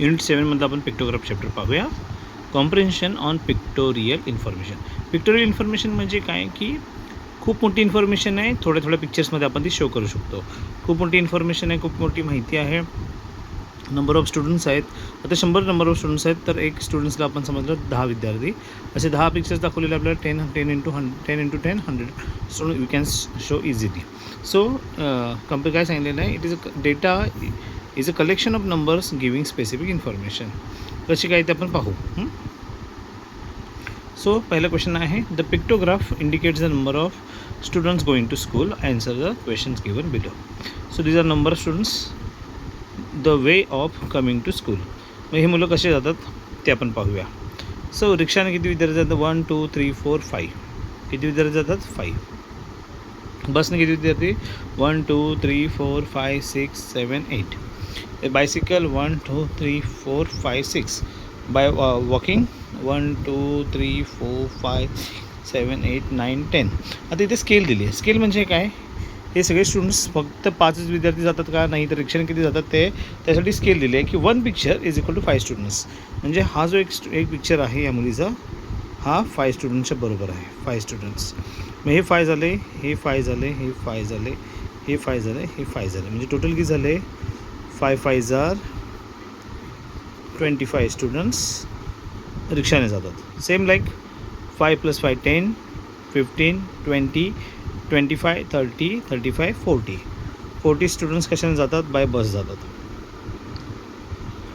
Unit 7मधलं आपण pictograph chapter पाहूया. Comprehension on pictorial information. Pictorial information म्हणजे काय की खूप मोठी इन्फॉर्मेशन आहे, थोड्या थोड्या पिक्चर्समध्ये आपण ती शो करू शकतो. खूप मोठी इन्फॉर्मेशन आहे, खूप मोठी माहिती आहे. नंबर ऑफ स्टुडंट्स आहेत, आता 100 नंबर ऑफ स्टुडंट्स आहेत, तर एक स्टुडंट्सला आपण समजलं 10 विद्यार्थी, असे 10 पिक्चर्स दाखवलेले आपल्याला 10 into 10 100 student we can show easily. So काय सांगितलेलं आहे, it is a data is a collection of numbers giving specific information. कशी काय ते आपण पाहू. सो पहिला क्वेश्चन आहे, the pictograph indicates the number of students going to school. Answer the questions given below. So these are number of students, the way of coming to school. मग हे मुलं कसे जातात ते आपण पाहूया. सो रिक्षाने किती विद्यार्थी जातात, 1 2 3 4 5. किती विद्यार्थी जातात, 5. बसने किती विद्यार्थी, 1 2 3 4 5 6 7 8. बायसिकल 1 2 3 4 5 6. By walking 1 2 3 4 5 7 8 9 10. आता इथे स्केल दिली आहे. स्केल म्हणजे काय, हे सगळे स्टुडंट्स फक्त 5च विद्यार्थी जातात का, नाही तर रिक्षाने किती जातात ते, त्यासाठी स्केल दिली आहे की 1 picture is equal to 5 students. म्हणजे हा जो एक पिक्चर आहे या मुलीचा, हा 5 स्टुडंट्सच्या बरोबर आहे. 5 स्टुडंट्स. मग हे 5 झाले, हे 5 झाले, हे 5 झाले, हे 5 झाले, हे 5 झाले, म्हणजे टोटल किती झाले, 5 5 आर 25 स्टुडंट्स रिक्षाने जातात. Same like 5 + 5 10 15 20 25 30 35 40. 40 स्टुडंट्स कशाने जातात, बाय बस जातात.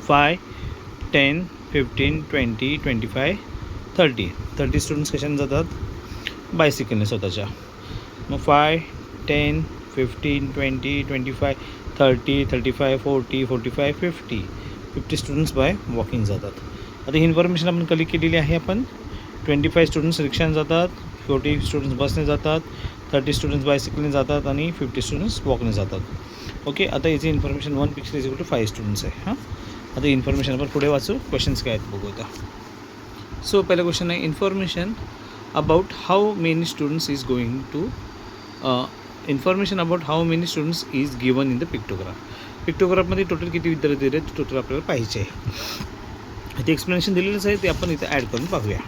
5 10 15 20 25 30 स्टुडंट्स कशाने जातात, बायसिकलने स्वतःच्या. मग 5 10 15 20 25 30 35 40 45 50 स्टुडंट्स बाय वॉकिंग जातात. आता ही इन्फॉर्मेशन आपण कलेक्ट केलेली आहे. आपण 25 स्टुडंट्स रिक्षाने जातात, 40 स्टुडंट्स बसने जातात, 30 स्टुडंट्स बायसिकलने जातात आणि 50 स्टुडंट्स वॉकने जातात. ओके, आता याची information 1 picture is equal to 5 students आहे. हां, आता इन्फॉर्मेशन आपण पुढे वाचू. क्वेश्चन्स काय आहेत बघू आता. सो पहिला क्वेश्चन आहे, information about how many students is going to information about how many students is given in the pictograph. पिक्टोग्राफमध्ये टोटल किती विद्यार्थी दिले, टोटल आपल्याला पाहिजे आहे. ते एक्सप्लेनेशन दिलेलंच आहे, ते आपण इथे ॲड करून पाहूया.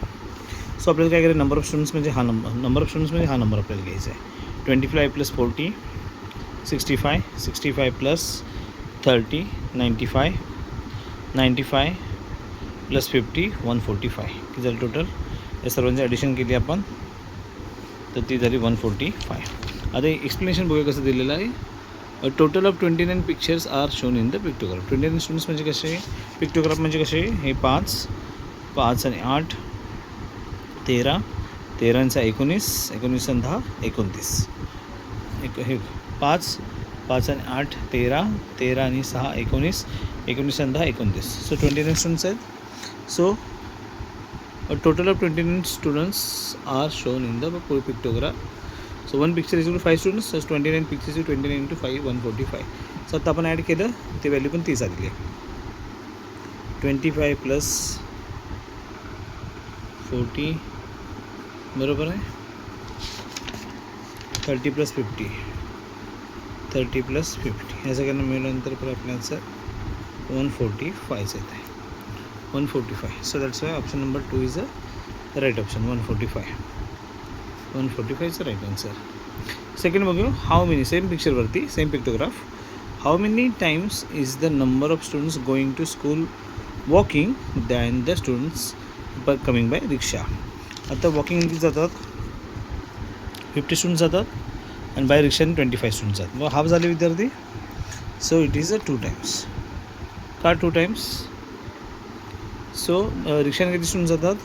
सो आपल्याला काय करायचं, नंबर ऑफ स्टुडंट्स म्हणजे हा नंबर ऑफ स्टुडंट्स म्हणजे हा नंबर आपल्याला घ्यायचा आहे. 25 + 40 65 65 + 30 95 95 + 50 145. किती झालं टोटल, या सर्वांची ॲडिशन केली आपण तर ती झाली 145. आता एक्सप्लेनेशन बघूया कसं दिलेलं आहे. A total of 29 pictures are shown in the pictograph. 29 students म्हणजे कसे, पिक्टोग्राफ म्हणजे कसे, हे 5 5 आणि 8 13 13 19 19 आणि 10 29. हे 5 5 आणि 8 13 13 आणि 6 19 19 आणि 10 29. सो 29 स्टुडंट्स आहेत. So a total of 29 students are shown in the pictograph. So one picture is equal to 5 students, so 29 pictures is 29 into 5 145. So आता आपण ॲड केलं ते व्हॅल्यू पण 30 आलेली आहे. 25 + 40 बरोबर आहे, 30 + 50 30 + 50 ह्या सगळ्यांना मिळाल्यानंतर पण आपल्या आन्सर 145 येत आहे. 145. So that's why option number 2 is the right option. 145. 145 is the right answer. Second बघू, हाऊ मेनी, सेम पिक्चरवरती same pictograph. How many times is the number of students going to school walking than the students coming by rickshaw. आता walking किती जातात, 50 students जातात आणि bye रिक्षाने 25 students जातात. मग half झाले विद्यार्थी. So it is 2 times. का 2 टाइम्स, सो रिक्षाने किती स्टुडंट्स जातात,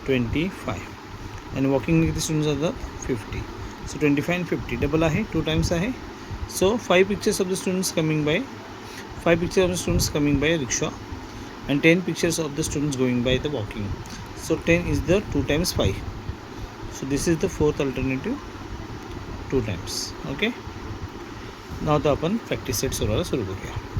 25 आणि वॉकिंगने किती स्टुडंट्स जातात, 50. सो 25 आणि 50 डबल आहे, 2 टाइम्स आहे. So 5 pictures of the students coming by 5 pictures of the students coming by rickshaw and 10 pictures of the students going by the walking. So 10 is the 2 times 5. So this is the fourth alternative, 2 times. Okay, now आता आपण practice set सोडवायला सुरू करूया.